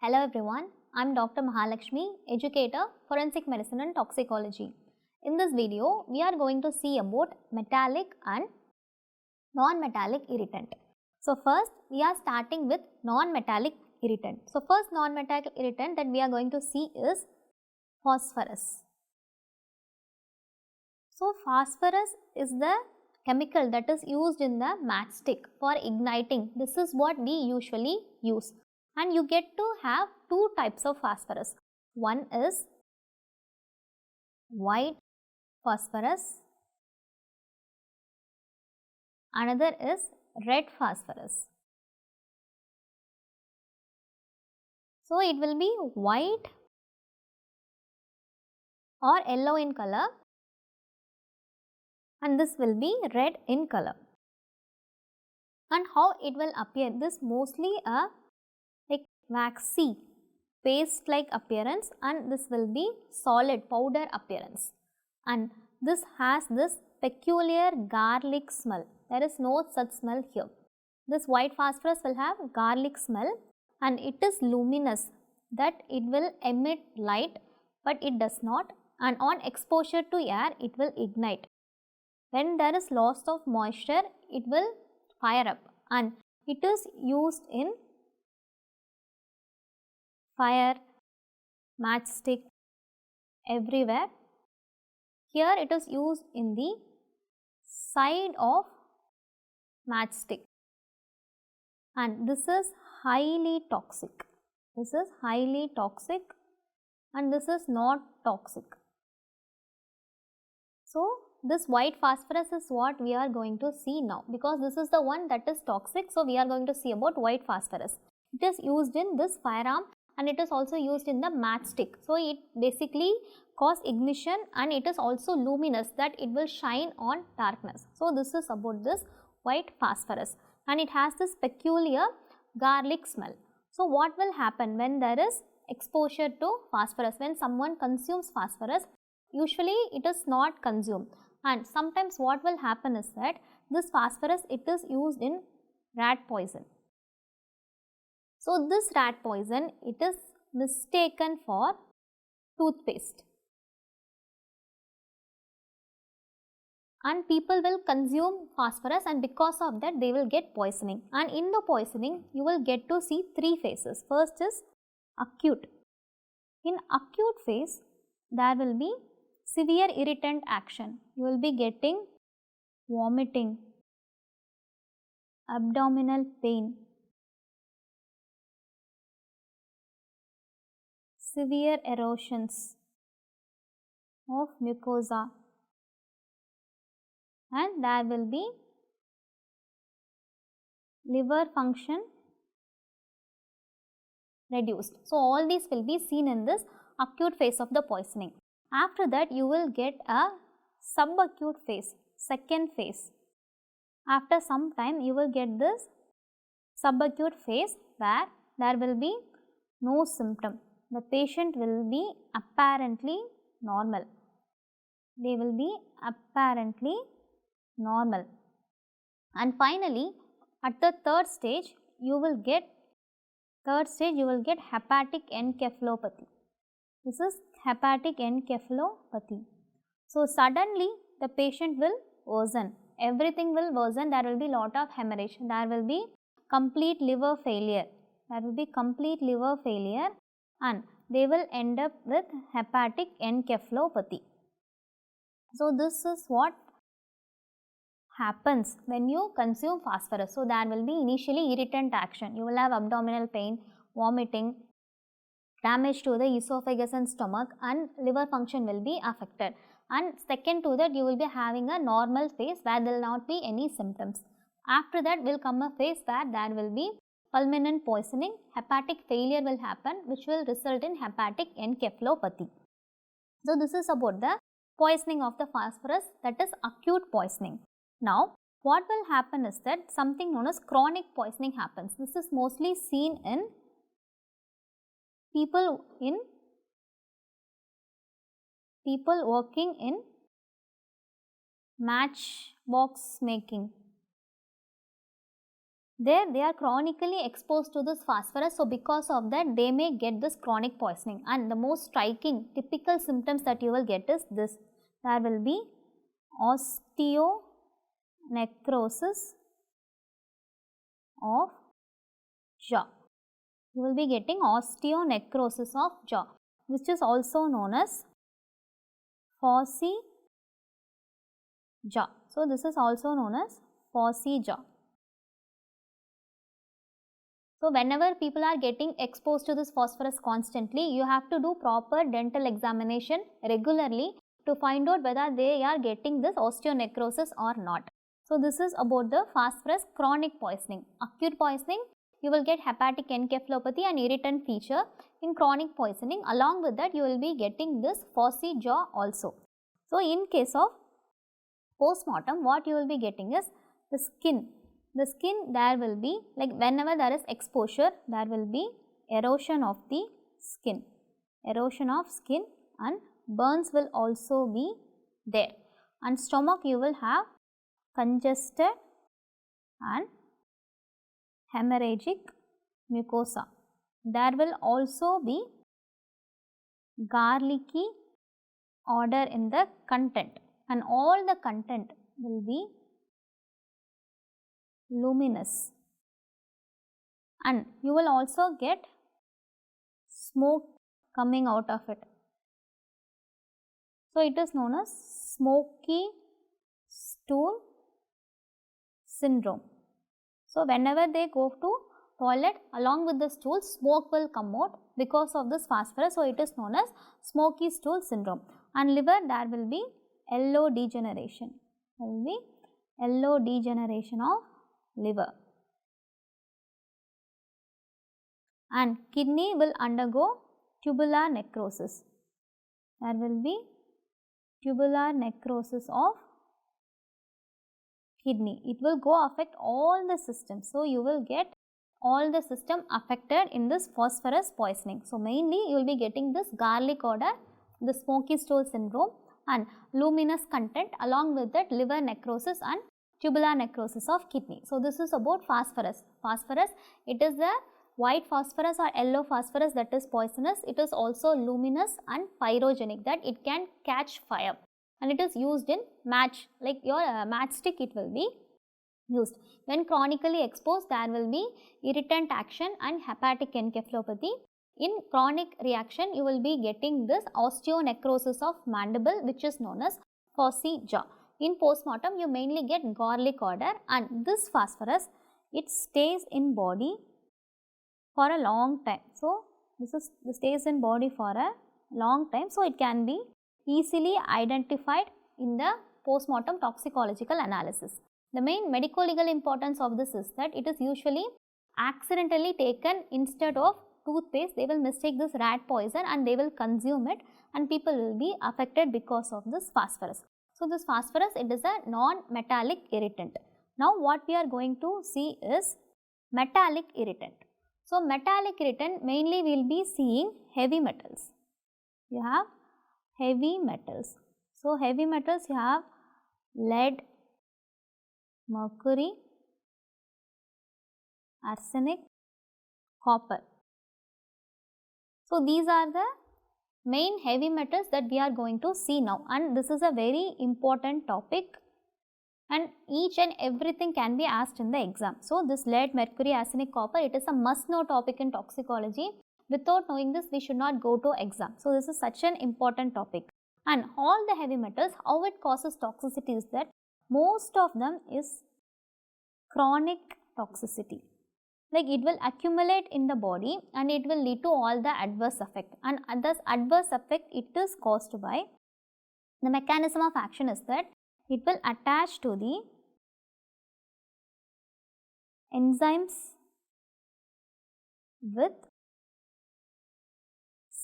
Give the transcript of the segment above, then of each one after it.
Hello everyone, I am Dr. Mahalakshmi, educator, Forensic Medicine and Toxicology. In this video, we are going to see about metallic and non-metallic irritant. So first, we are starting with non-metallic irritant. So first non-metallic irritant that we are going to see is phosphorus. So phosphorus is the chemical that is used in the matchstick for igniting. This is what we usually use. And you get to have two types of phosphorus. One is white phosphorus, another is red phosphorus. So it will be white or yellow in color and this will be red in color. And how it will appear? This mostly a waxy paste like appearance and this will be solid powder appearance, and this has this peculiar garlic smell. There is no such smell here. This white phosphorus will have garlic smell and it is luminous, that it will emit light but it does not, and on exposure to air it will ignite. When there is loss of moisture it will fire up, and it is used in fire, matchstick, everywhere. Here it is used in the side of matchstick, and this is highly toxic. This is highly toxic and this is not toxic. So this white phosphorus is what we are going to see now, because this is the one that is toxic. So we are going to see about white phosphorus. It is used in this firearm and it is also used in the matchstick. So it basically cause ignition and it is also luminous, that it will shine on darkness. So this is about this white phosphorus, and it has this peculiar garlic smell. So what will happen when there is exposure to phosphorus? When someone consumes phosphorus, usually it is not consumed, and sometimes what will happen is that this phosphorus, it is used in rat poison. So this rat poison, it is mistaken for toothpaste, and people will consume phosphorus and because of that they will get poisoning, and in the poisoning you will get to see three phases. First is acute. In acute phase there will be severe irritant action. You will be getting vomiting, abdominal pain, severe erosions of mucosa, and there will be liver function reduced. So all these will be seen in this acute phase of the poisoning. After that you will get a subacute phase, second phase. After some time you will get this subacute phase where there will be no symptom. The patient will be apparently normal. They will be apparently normal. And finally, at the third stage you will get hepatic encephalopathy. This is hepatic encephalopathy. So suddenly the patient will worsen. Everything will worsen. There will be lot of hemorrhage. There will be complete liver failure. And they will end up with hepatic encephalopathy. So this is what happens when you consume phosphorus. So there will be initially irritant action. You will have abdominal pain, vomiting, damage to the esophagus and stomach, and liver function will be affected. And second to that, you will be having a normal phase where there will not be any symptoms. After that will come a phase where there will be fulminant poisoning, hepatic failure will happen, which will result in hepatic encephalopathy. So this is about the poisoning of the phosphorus, that is acute poisoning. Now what will happen is that something known as chronic poisoning happens. This is mostly seen in people working in matchbox making. there they are chronically exposed to this phosphorus, so because of that they may get this chronic poisoning. And the most striking typical symptoms that you will get is this. There will be osteonecrosis of jaw. You will be getting osteonecrosis of jaw, which is also known as phossy jaw. So, this is also known as phossy jaw. So, whenever people are getting exposed to this phosphorus constantly, you have to do proper dental examination regularly to find out whether they are getting this osteonecrosis or not. So, this is about the phosphorus chronic poisoning. Acute poisoning, you will get hepatic encephalopathy and irritant feature. In chronic poisoning, along with that you will be getting this phossy jaw also. So, in case of post-mortem, what you will be getting is the skin. The skin, there will be, like whenever there is exposure, there will be erosion of the skin. Erosion of skin and burns will also be there. And stomach, you will have congested and hemorrhagic mucosa. There will also be garlicky odor in the content, and all the content will be luminous, and you will also get smoke coming out of it. So, it is known as smoky stool syndrome. So, whenever they go to toilet, along with the stool, smoke will come out because of this phosphorus. So, it is known as smoky stool syndrome. And liver, there will be yellow degeneration. There will be yellow degeneration of liver. And kidney will undergo tubular necrosis. There will be tubular necrosis of kidney. It will go affect all the systems. So, you will get all the system affected in this phosphorus poisoning. So, mainly you will be getting this garlic odor, the smoky stool syndrome and luminous content, along with that liver necrosis and tubular necrosis of kidney. So, this is about phosphorus. Phosphorus, it is the white phosphorus or yellow phosphorus that is poisonous. It is also luminous and pyrogenic, that it can catch fire, and it is used in match, like your matchstick it will be used. When chronically exposed, there will be irritant action and hepatic encephalopathy. In chronic reaction, you will be getting this osteonecrosis of mandible, which is known as phossy jaw. In postmortem, you mainly get garlic odor, and this phosphorus, it stays in body for a long time. So, this stays in body for a long time. So, it can be easily identified in the postmortem toxicological analysis. The main medico-legal importance of this is that it is usually accidentally taken instead of toothpaste. They will mistake this rat poison and they will consume it, and people will be affected because of this phosphorus. So, this phosphorus, it is a non-metallic irritant. Now, what we are going to see is metallic irritant. So, metallic irritant, mainly we will be seeing heavy metals. You have heavy metals. So, heavy metals, you have lead, mercury, arsenic, copper. So, these are the main heavy metals that we are going to see now, and this is a very important topic, and each and everything can be asked in the exam. So, this lead, mercury, arsenic, copper, it is a must know topic in toxicology. Without knowing this, we should not go to exam. So, this is such an important topic. And all the heavy metals, how it causes toxicity is that most of them is chronic toxicity. Like it will accumulate in the body and it will lead to all the adverse effect, and this adverse effect, it is caused by, the mechanism of action is that it will attach to the enzymes with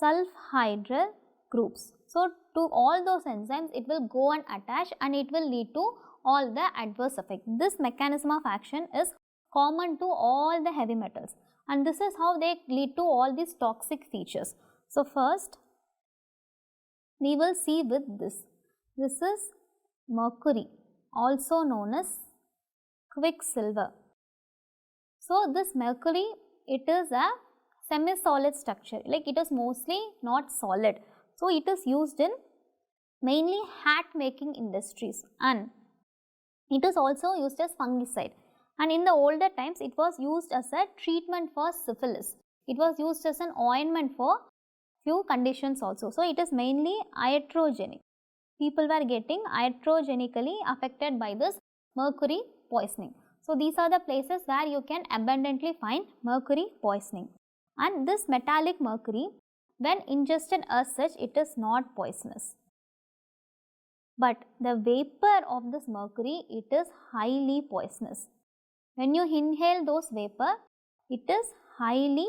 sulfhydryl groups. So, to all those enzymes, it will go and attach and it will lead to all the adverse effect. This mechanism of action is common to all the heavy metals, and this is how they lead to all these toxic features. So, first we will see with this. This is mercury, also known as quicksilver. So this mercury, it is a semi-solid structure, like it is mostly not solid. So it is used in mainly hat making industries, and it is also used as fungicide. And in the older times, it was used as a treatment for syphilis. It was used as an ointment for few conditions also. So it is mainly iatrogenic. People were getting iatrogenically affected by this mercury poisoning. So these are the places where you can abundantly find mercury poisoning. And this metallic mercury, when ingested as such, it is not poisonous. But the vapor of this mercury, it is highly poisonous. When you inhale those vapor, it is highly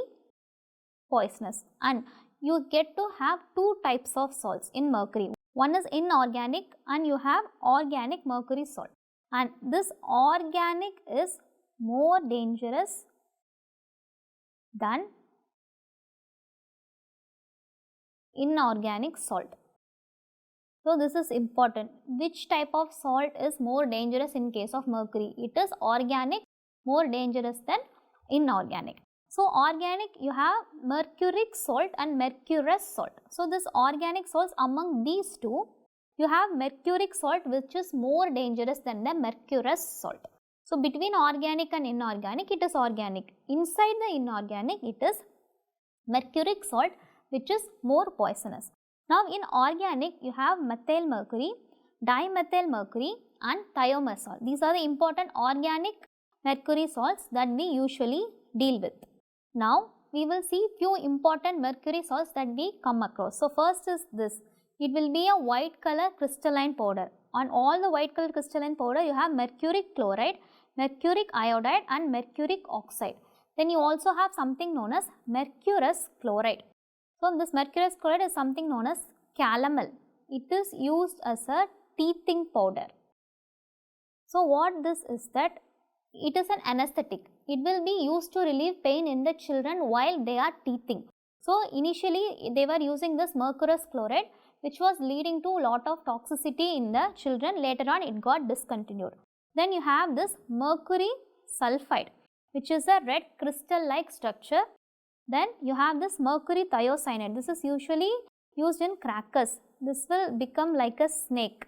poisonous, and you get to have two types of salts in mercury. One is inorganic and you have organic mercury salt, and this organic is more dangerous than inorganic salt. So this is important. Which type of salt is more dangerous in case of mercury? It is organic, more dangerous than inorganic. So organic, you have mercuric salt and mercurous salt. So this organic salts, among these two, you have mercuric salt, which is more dangerous than the mercurous salt. So between organic and inorganic, it is organic. Inside the inorganic, it is mercuric salt, which is more poisonous. Now in organic, you have methyl mercury, dimethyl mercury and thiomazole. These are the important organic mercury salts that we usually deal with. Now we will see few important mercury salts that we come across. So first is this. It will be a white color crystalline powder. On all the white color crystalline powder, you have mercuric chloride, mercuric iodide and mercuric oxide. Then you also have something known as mercurous chloride. So this mercurous chloride is something known as calomel. It is used as a teething powder. So what this is that, it is an anesthetic. It will be used to relieve pain in the children while they are teething. So initially they were using this mercurous chloride, which was leading to a lot of toxicity in the children. Later on it got discontinued. Then you have this mercury sulfide, which is a red crystal like structure. Then you have this mercury thiocyanate. This is usually used in crackers. This will become like a snake.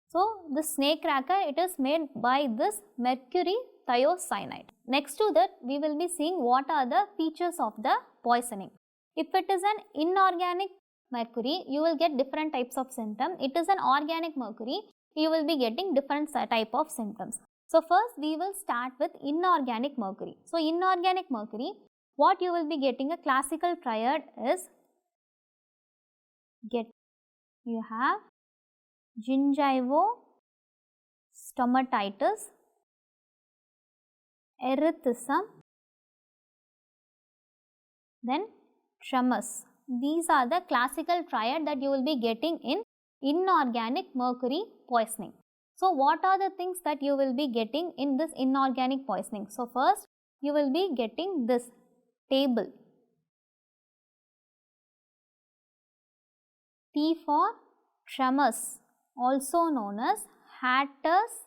So the snake cracker, it is made by this mercury thiocyanate. Next to that, we will be seeing what are the features of the poisoning. If it is an inorganic mercury, you will get different types of symptoms. It is an organic mercury, you will be getting different type of symptoms. So first we will start with inorganic mercury. So inorganic mercury, what you will be getting, a classical triad is, you have gingivostomatitis, erythism, then tremors. These are the classical triad that you will be getting in inorganic mercury poisoning. So what are the things that you will be getting in this inorganic poisoning? So first you will be getting this table. T for tremors, also known as hatter's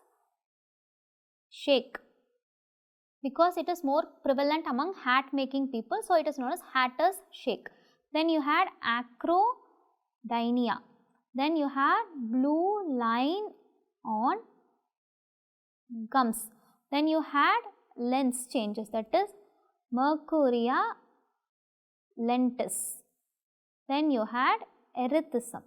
shake, because it is more prevalent among hat making people, so it is known as hatter's shake. Then you had acrodynia. Then you had blue line on gums. Then you had lens changes, that is mercuria lentis. Then you had erythism.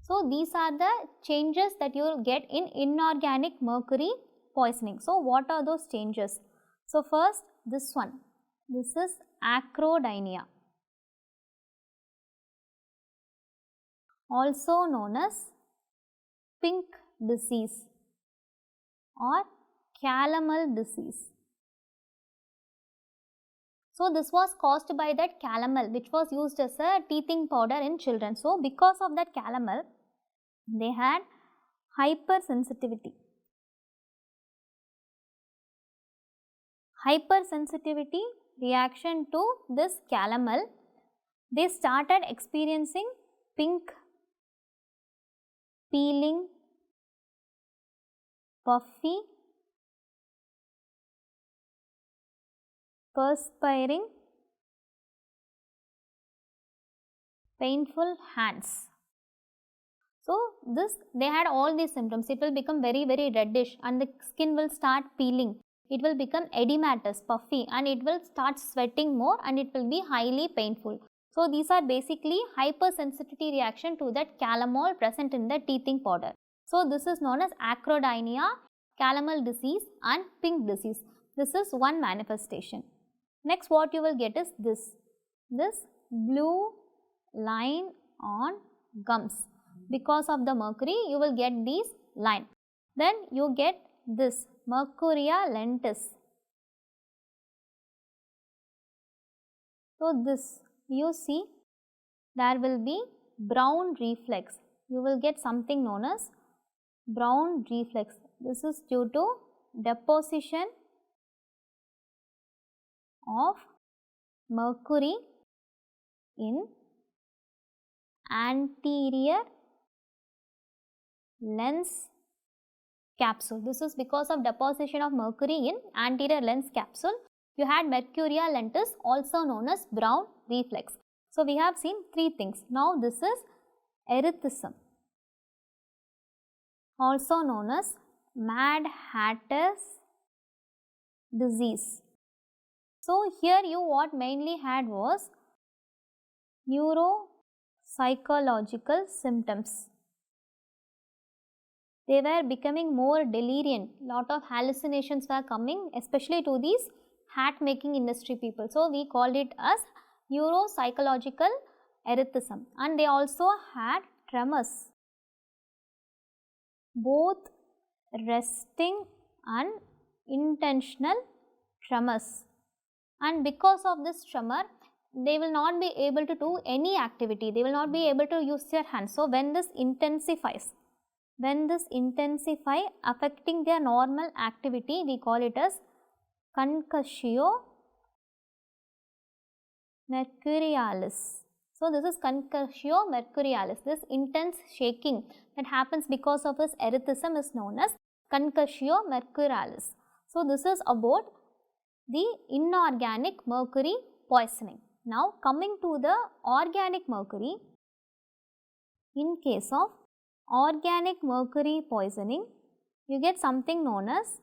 So these are the changes that you will get in inorganic mercury poisoning. So what are those changes? So first this one, this is acrodynia, also known as pink disease or calomel disease. So this was caused by that calomel, which was used as a teething powder in children. So because of that calomel, they had hypersensitivity. Hypersensitivity reaction to this calomel, they started experiencing pink, peeling, puffy perspiring, painful hands. So they had all these symptoms. It will become very reddish and the skin will start peeling. It will become edematous, puffy, and it will start sweating more and it will be highly painful. So these are basically hypersensitivity reaction to that calomel present in the teething powder. So this is known as acrodynia, calomel disease and pink disease. This is one manifestation. Next what you will get is this blue line on gums. Because of the mercury you will get these line. Then you get this Mercuria lentis. So this you see there will be brown reflex. You will get something known as brown reflex. This is due to deposition of mercury in anterior lens capsule. This is because of deposition of mercury in anterior lens capsule. You had Mercuria lentis, also known as brown reflex. So we have seen three things. Now this is erythism, also known as Mad Hatter's disease. So here you what mainly had was neuropsychological symptoms. They were becoming more delirium. Lot of hallucinations were coming, especially to these hat making industry people. So we called it as neuropsychological erythism. And they also had tremors, both resting and intentional tremors. And because of this tremor, they will not be able to do any activity. They will not be able to use their hands. So when this intensifies, affecting their normal activity, we call it as concussio mercurialis. So this is concussio mercurialis. This intense shaking that happens because of this erythism is known as concussio mercurialis. So this is about the inorganic mercury poisoning. Now coming to the organic mercury, in case of organic mercury poisoning, you get something known as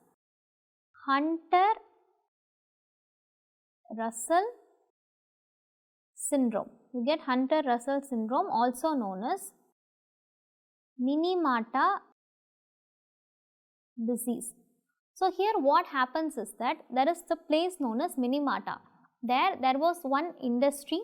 Hunter-Russell syndrome. You get Hunter-Russell syndrome, also known as Minamata disease. So here what happens is that there is the place known as Minamata. There was one industry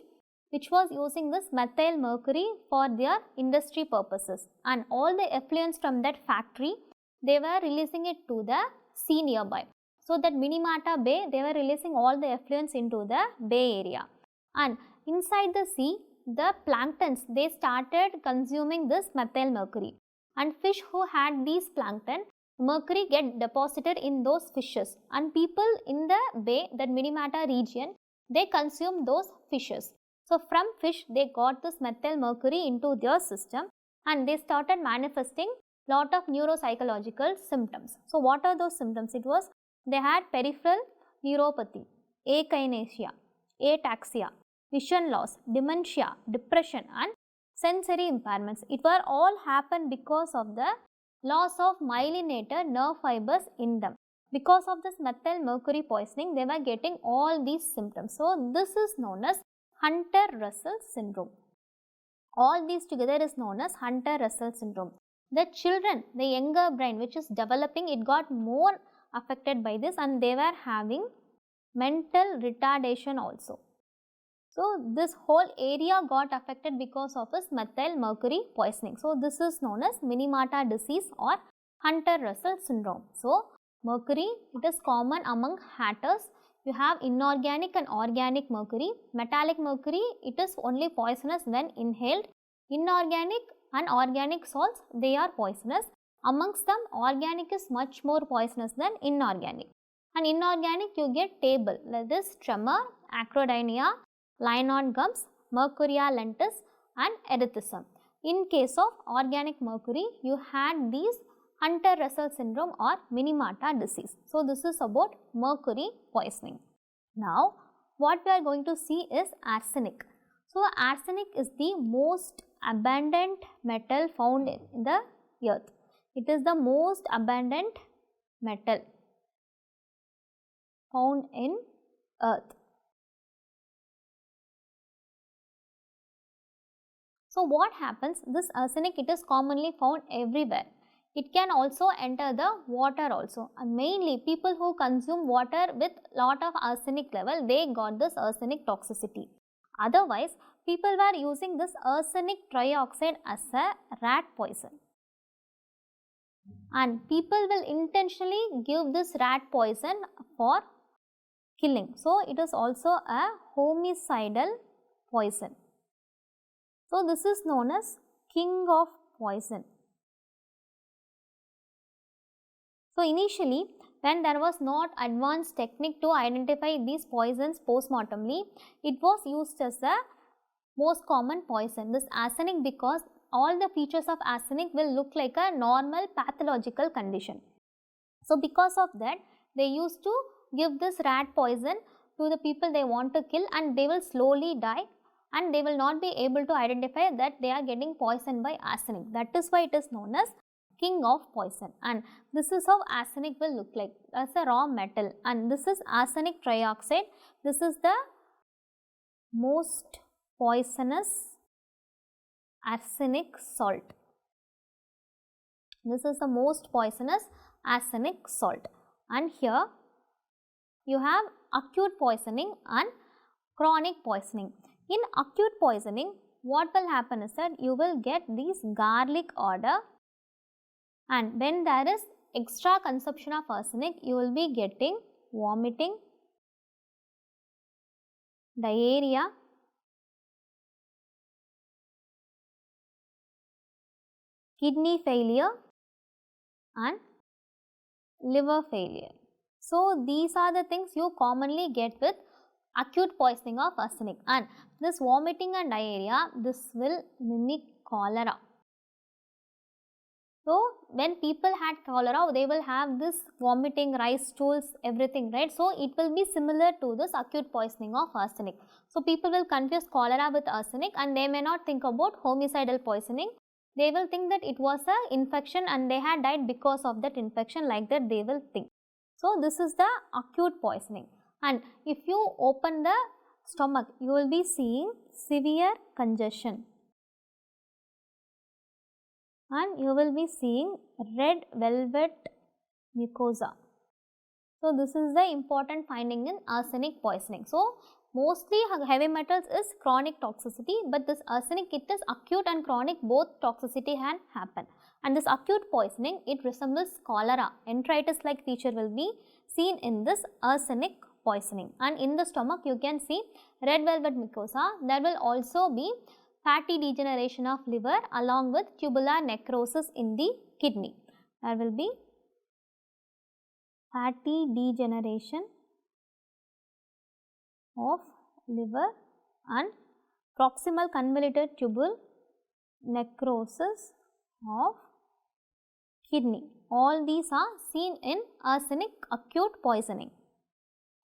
which was using this methyl mercury for their industry purposes, and all the effluents from that factory they were releasing it to the sea nearby. So that Minamata Bay, they were releasing all the effluents into the bay area, and inside the sea the planktons they started consuming this methyl mercury, and fish who had these plankton, mercury get deposited in those fishes, and people in the bay, that Minamata region, they consume those fishes. So from fish they got this methyl mercury into their system and they started manifesting lot of neuropsychological symptoms. So what are those symptoms? It was they had peripheral neuropathy, akinesia, ataxia, vision loss, dementia, depression and sensory impairments. It were all happened because of the loss of myelinated nerve fibers in them. Because of this methyl mercury poisoning, they were getting all these symptoms. So this is known as Hunter-Russell syndrome. All these together is known as Hunter-Russell syndrome. The children, the younger brain which is developing, it got more affected by this and they were having mental retardation also. So this whole area got affected because of this methyl mercury poisoning. So this is known as Minamata disease or Hunter-Russell syndrome. So mercury, it is common among hatters. You have inorganic and organic mercury. Metallic mercury, it is only poisonous when inhaled. Inorganic and organic salts, they are poisonous. Amongst them, organic is much more poisonous than inorganic. And inorganic, you get table, like this tremor, acrodynia, line on gums, Mercuria lentis and erythism. In case of organic mercury, you had these Hunter-Russell syndrome or Minamata disease. So this is about mercury poisoning. Now, what we are going to see is arsenic. So, arsenic is the most abundant metal found in the earth. It is the most abundant metal found in earth. So, what happens? This arsenic, it is commonly found everywhere. It can also enter the water also, and mainly people who consume water with lot of arsenic level, they got this arsenic toxicity. Otherwise, people were using this arsenic trioxide as a rat poison, and people will intentionally give this rat poison for killing. So, it is also a homicidal poison. So, this is known as king of poison. So, initially when there was not advanced technique to identify these poisons postmortemly, it was used as the most common poison, this arsenic, because all the features of arsenic will look like a normal pathological condition. So, because of that, they used to give this rat poison to the people they want to kill, and they will slowly die, and they will not be able to identify that they are getting poisoned by arsenic. That is why it is known as king of poison, and this is how arsenic will look like as a raw metal, and this is arsenic trioxide. This is the most poisonous arsenic salt. This is the most poisonous arsenic salt, and here you have acute poisoning and chronic poisoning. In acute poisoning, what will happen is that you will get these garlic odor, and when there is extra consumption of arsenic, you will be getting vomiting, diarrhea, kidney failure and liver failure. So, these are the things you commonly get with acute poisoning of arsenic, and this vomiting and diarrhea, this will mimic cholera. So, when people had cholera, they will have this vomiting, rice stools, everything, right? So, it will be similar to this acute poisoning of arsenic. So, people will confuse cholera with arsenic, and they may not think about homicidal poisoning. They will think that it was a infection and they had died because of that infection, like that they will think. So, this is the acute poisoning, and if you open the stomach, you will be seeing severe congestion, and you will be seeing red velvet mucosa. So, this is the important finding in arsenic poisoning. So, mostly heavy metals is chronic toxicity, but this arsenic, it is acute and chronic, both toxicity can happen. And this acute poisoning, it resembles cholera, enteritis like feature will be seen in this arsenic poisoning. And in the stomach, you can see red velvet mucosa. There will also be fatty degeneration of liver along with tubular necrosis in the kidney. There will be fatty degeneration of liver and proximal convoluted tubule necrosis of kidney. All these are seen in arsenic acute poisoning.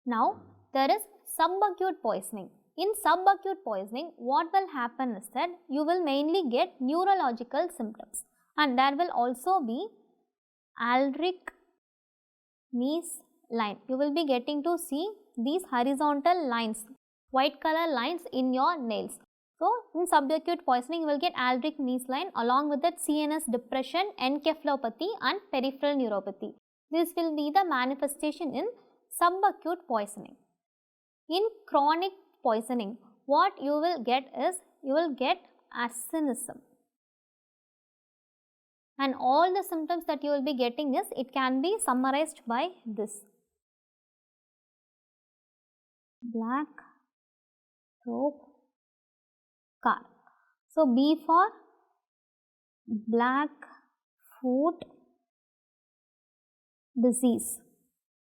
Now, there is subacute poisoning. In subacute poisoning, what will happen is that you will mainly get neurological symptoms, and there will also be Aldrich Mees line. You will be getting to see these horizontal lines, white color lines in your nails. So, in subacute poisoning, you will get Aldrich Mees line along with that CNS depression, encephalopathy and peripheral neuropathy. This will be the manifestation in subacute poisoning. In chronic poisoning, what you will get is, you will get arsenism. And all the symptoms that you will be getting is, it can be summarized by this: black throat scar. So, B for black foot disease,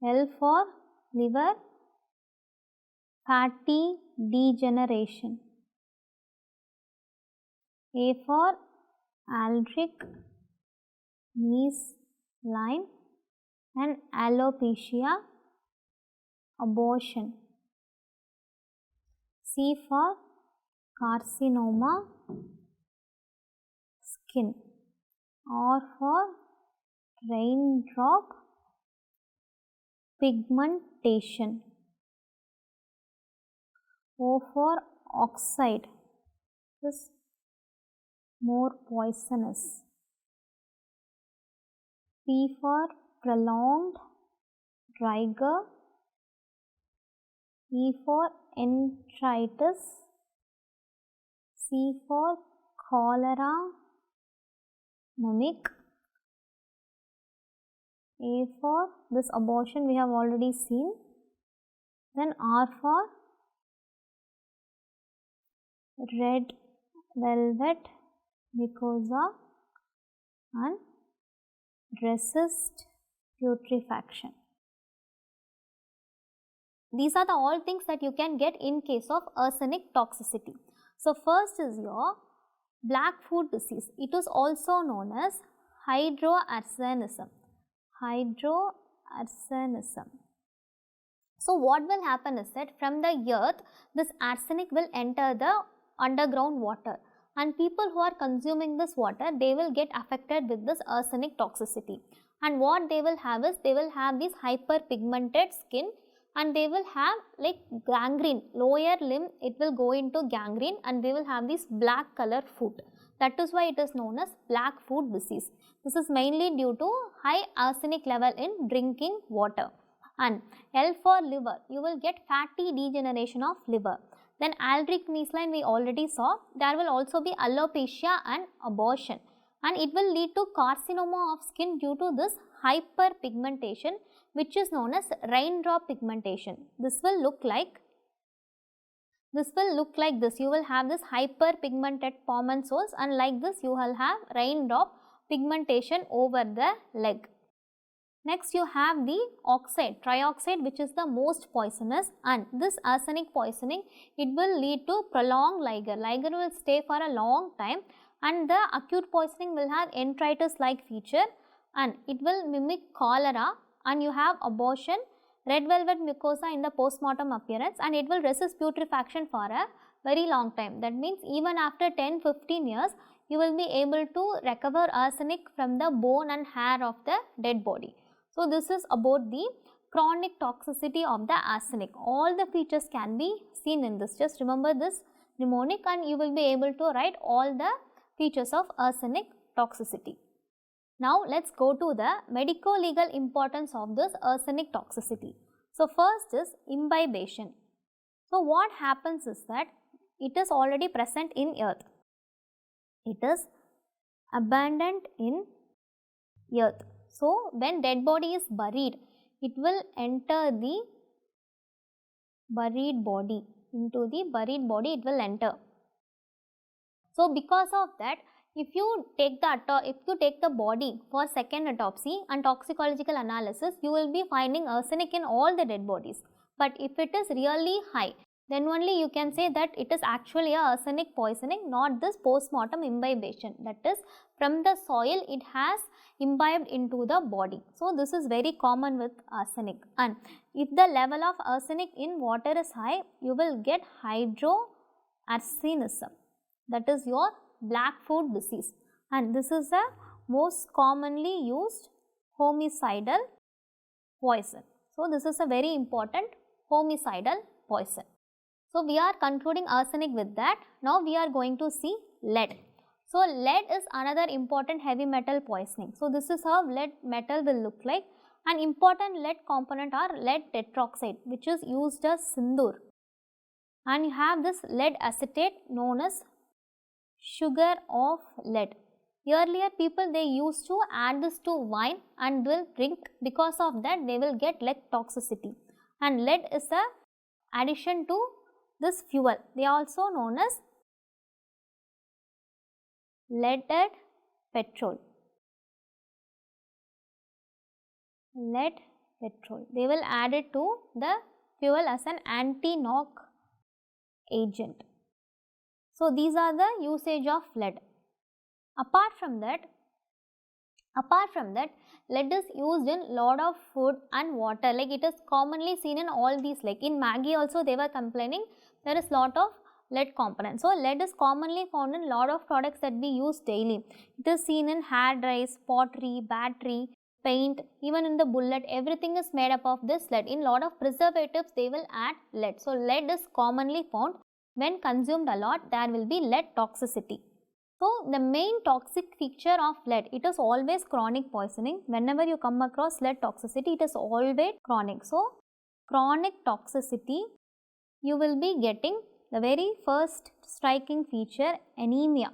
L for liver fatty degeneration, A for Aldrich Mees line, and alopecia, abortion. C for carcinoma, skin. R for raindrop pigmentation. O for oxide, is more poisonous. P for prolonged rigor. E for enteritis. C for cholera mimic. A for this abortion we have already seen. Then R for red velvet mucosa and resist putrefaction. These are the all things that you can get in case of arsenic toxicity. So, first is your black food disease. It is also known as hydroarsenism. Hydroarsenism. So, what will happen is that from the earth, this arsenic will enter the underground water, and people who are consuming this water, they will get affected with this arsenic toxicity. And what they will have is, they will have this hyperpigmented skin, and they will have like gangrene, lower limb it will go into gangrene, and they will have this black color foot. That is why it is known as black foot disease. This is mainly due to high arsenic level in drinking water. And L for liver, you will get fatty degeneration of liver. Then aldrich Mees line we already saw. There will also be alopecia and abortion, and it will lead to carcinoma of skin due to this hyperpigmentation, which is known as raindrop pigmentation. This will look like this. You will have this hyperpigmented palm and soles, and like this you will have raindrop pigmentation over the leg. Next you have the oxide, trioxide, which is the most poisonous, and this arsenic poisoning, it will lead to prolonged liger. Liger will stay for a long time, and the acute poisoning will have enteritis like feature, and it will mimic cholera, and you have abortion, red velvet mucosa in the postmortem appearance, and it will resist putrefaction for a very long time. That means even after 10-15 years, you will be able to recover arsenic from the bone and hair of the dead body. So, this is about the chronic toxicity of the arsenic. All the features can be seen in this. Just remember this mnemonic, and you will be able to write all the features of arsenic toxicity. Now, let us go to the medico-legal importance of this arsenic toxicity. So, first is imbibition. So, what happens is that it is already present in earth. It is abundant in earth. So, when dead body is buried, it will enter the buried body. Into the buried body it will enter. So, because of that, if you take the body for second autopsy and toxicological analysis, you will be finding arsenic in all the dead bodies. But if it is really high, then only you can say that it is actually a arsenic poisoning, not this post-mortem imbibition. That is, from the soil it has imbibed into the body. So, this is very common with arsenic, and if the level of arsenic in water is high, you will get hydroarsenism. That is your black foot disease, and this is the most commonly used homicidal poison. So, this is a very important homicidal poison. So, we are concluding arsenic with that. Now, we are going to see lead. So, lead is another important heavy metal poisoning. So, this is how lead metal will look like. An important lead component are lead tetroxide, which is used as sindoor, and you have this lead acetate known as sugar of lead. Earlier people, they used to add this to wine and will drink. Because of that, they will get lead toxicity, and lead is a addition to this fuel. They are also known as leaded petrol. Lead petrol. They will add it to the fuel as an anti-knock agent. So, these are the usage of lead. Apart from that, lead is used in lot of food and water. Like it is commonly seen in all these, like in Maggi also they were complaining there is lot of lead components. So lead is commonly found in lot of products that we use daily. It is seen in hair dyes, pottery, battery, paint, even in the bullet, everything is made up of this lead. In lot of preservatives they will add lead. So lead is commonly found. When consumed a lot, there will be lead toxicity. So the main toxic feature of lead, it is always chronic poisoning. Whenever you come across lead toxicity, it is always chronic. So chronic toxicity, you will be getting the very first striking feature, anemia.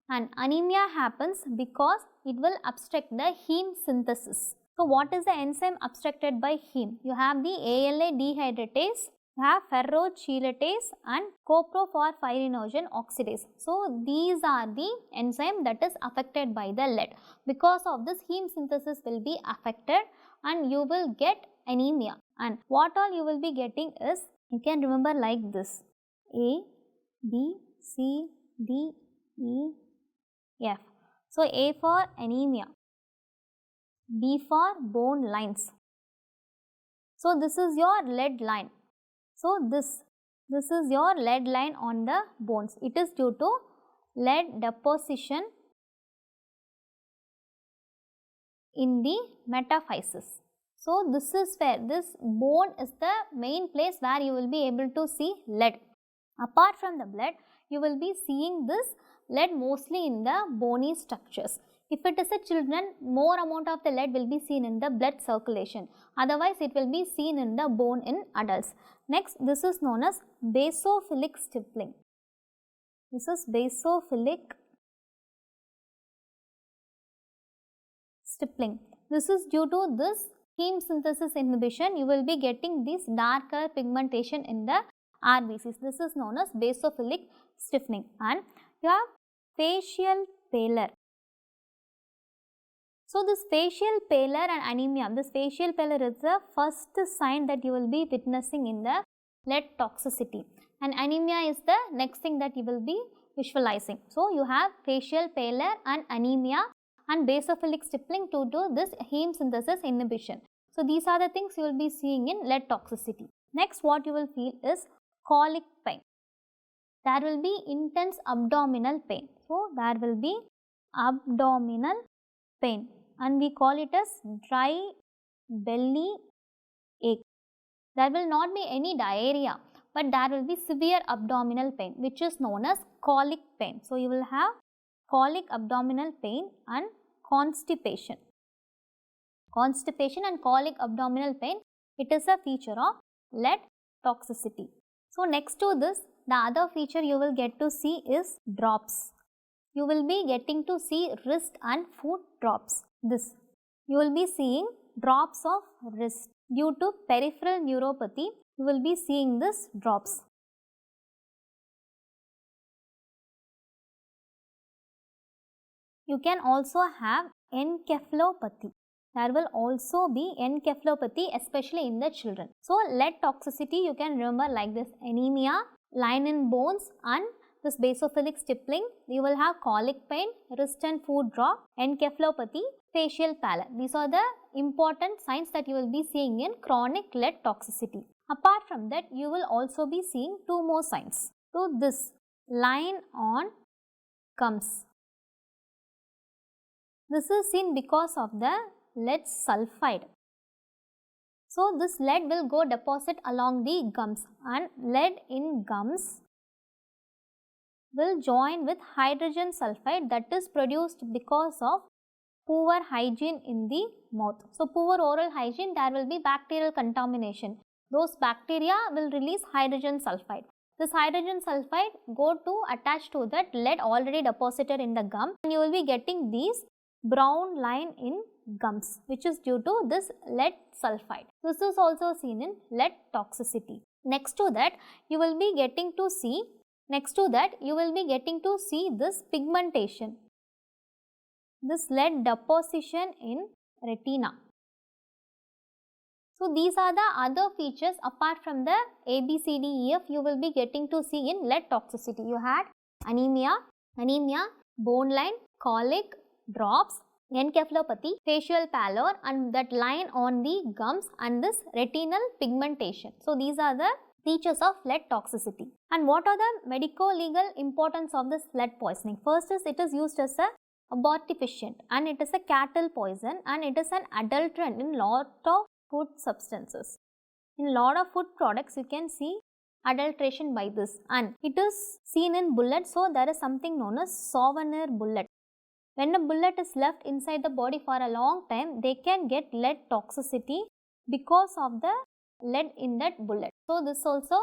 And anemia happens because it will obstruct the heme synthesis. So what is the enzyme obstructed by heme? You have the ALA dehydratase, you have ferrochelatase and coprophosphorinogen oxidase. So these are the enzyme that is affected by the lead. Because of this, heme synthesis will be affected and you will get anemia. And what all you will be getting is, you can remember like this: A, B, C, D, E, F. So A for anemia, B for bone lines. So this is your lead line. So this is your lead line on the bones. It is due to lead deposition in the metaphysis. So this is where this bone is the main place where you will be able to see lead. Apart from the blood, you will be seeing this lead mostly in the bony structures. If it is a children, more amount of the lead will be seen in the blood circulation. Otherwise, it will be seen in the bone in adults. Next, this is known as basophilic stippling. This is basophilic stippling. This is due to this heme synthesis inhibition. You will be getting this darker pigmentation in the RBCs. This is known as basophilic stiffening. And you have facial pallor. So this facial pallor and anemia, this facial pallor is the first sign that you will be witnessing in the lead toxicity, and anemia is the next thing that you will be visualizing. So you have facial pallor and anemia and basophilic stippling to do this heme synthesis inhibition. So these are the things you will be seeing in lead toxicity. Next, what you will feel is colic pain. There will be intense abdominal pain. So there will be abdominal pain, and we call it as dry belly ache. There will not be any diarrhea, but there will be severe abdominal pain, which is known as colic pain. So you will have colic abdominal pain and constipation. Constipation and colic abdominal pain, it is a feature of lead toxicity. So next to this, the other feature you will get to see is drops. You will be getting to see wrist and foot drops. This, you will be seeing drops of wrist. Due to peripheral neuropathy, you will be seeing this drops. You can also have encephalopathy. There will also be encephalopathy, especially in the children. So lead toxicity, you can remember like this: anemia, line in bones, and this basophilic stippling. You will have colic pain, wrist and foot drop, encephalopathy, facial pallor. These are the important signs that you will be seeing in chronic lead toxicity. Apart from that, you will also be seeing two more signs. So this line on gums. This is seen because of the lead sulfide. So this lead will go deposit along the gums, and lead in gums will join with hydrogen sulfide that is produced because of poor hygiene in the mouth. So poor oral hygiene, there will be bacterial contamination. Those bacteria will release hydrogen sulfide. This hydrogen sulfide go to attach to that lead already deposited in the gum, and you will be getting these brown line in gums, which is due to this lead sulfide. This is also seen in lead toxicity. Next to that, you will be getting to see this pigmentation, this lead deposition in retina. So these are the other features apart from the A, B, C, D, E, F you will be getting to see in lead toxicity. You had anemia, bone line, colic, drops, encephalopathy, facial pallor, and that line on the gums, and this retinal pigmentation. So these are the Features of lead toxicity. And what are the medico-legal importance of this lead poisoning? First is it is used as a abortifacient and it is a cattle poison and it is an adulterant in lot of food substances. In lot of food products you can see adulteration by this, and it is seen in bullets. So there is something known as souvenir bullet. When a bullet is left inside the body for a long time, they can get lead toxicity because of the lead in that bullet. So this also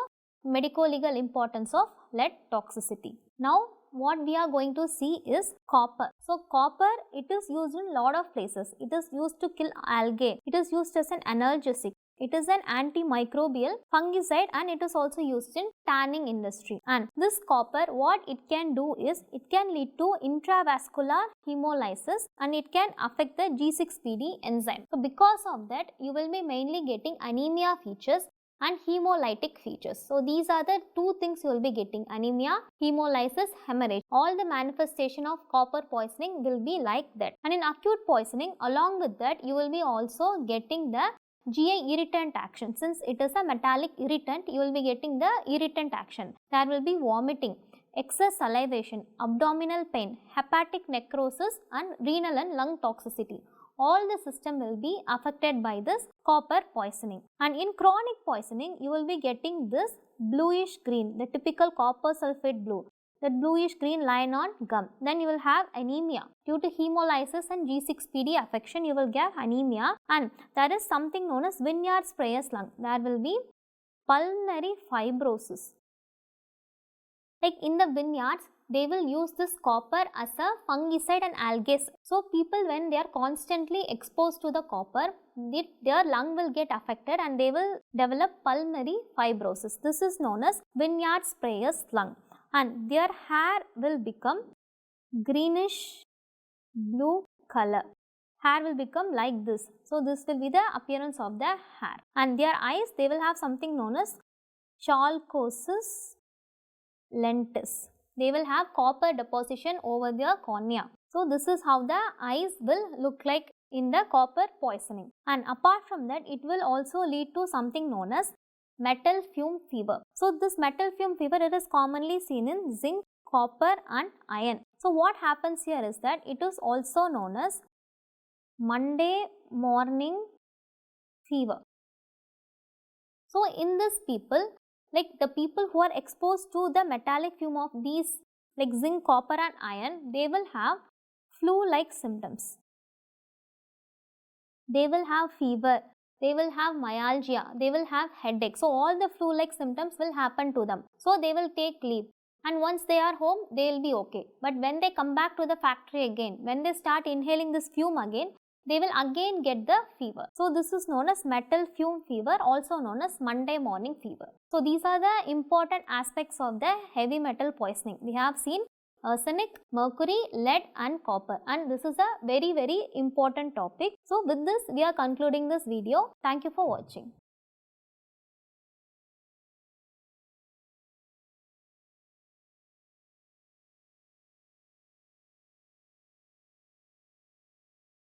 medico-legal importance of lead toxicity. Now what we are going to see is copper. So copper, it is used in lot of places. It is used to kill algae. It is used as an analgesic. It is an antimicrobial fungicide and it is also used in tanning industry. And this copper, what it can do is it can lead to intravascular hemolysis and it can affect the G6PD enzyme. So because of that, you will be mainly getting anemia features and hemolytic features. So these are the two things you will be getting: anemia, hemolysis, hemorrhage. All the manifestation of copper poisoning will be like that. And in acute poisoning, along with that, you will be also getting the GI irritant action. Since it is a metallic irritant, you will be getting the irritant action. There will be vomiting, excess salivation, abdominal pain, hepatic necrosis and renal and lung toxicity. All the system will be affected by this copper poisoning. And in chronic poisoning, you will be getting this bluish green, the typical copper sulfate blue, that bluish green line on gum. Then you will have anemia. Due to hemolysis and G6PD affection, you will get anemia, and there is something known as vineyard sprayer's lung. There will be pulmonary fibrosis. Like in the vineyards, they will use this copper as a fungicide and algae. So people, when they are constantly exposed to the copper, their lung will get affected and they will develop pulmonary fibrosis. This is known as vineyard sprayer's lung. And their hair will become greenish blue color. Hair will become like this. So this will be the appearance of the hair. And their eyes, they will have something known as chalcosis lentis. They will have copper deposition over their cornea. So this is how the eyes will look like in the copper poisoning. And apart from that, it will also lead to something known as metal fume fever. So this metal fume fever, it is commonly seen in zinc, copper and iron. So what happens here is that it is also known as Monday morning fever. So in this people, like the people who are exposed to the metallic fume of these like zinc, copper and iron, they will have flu-like symptoms. They will have fever. They will have myalgia, they will have headache. So all the flu-like symptoms will happen to them. So they will take leave, and once they are home, they will be okay. But when they come back to the factory again, when they start inhaling this fume again, they will again get the fever. So this is known as metal fume fever, also known as Monday morning fever. So these are the important aspects of the heavy metal poisoning. We have seen arsenic, mercury, lead and copper, and this is a very important topic. So with this, we are concluding this video. Thank you for watching.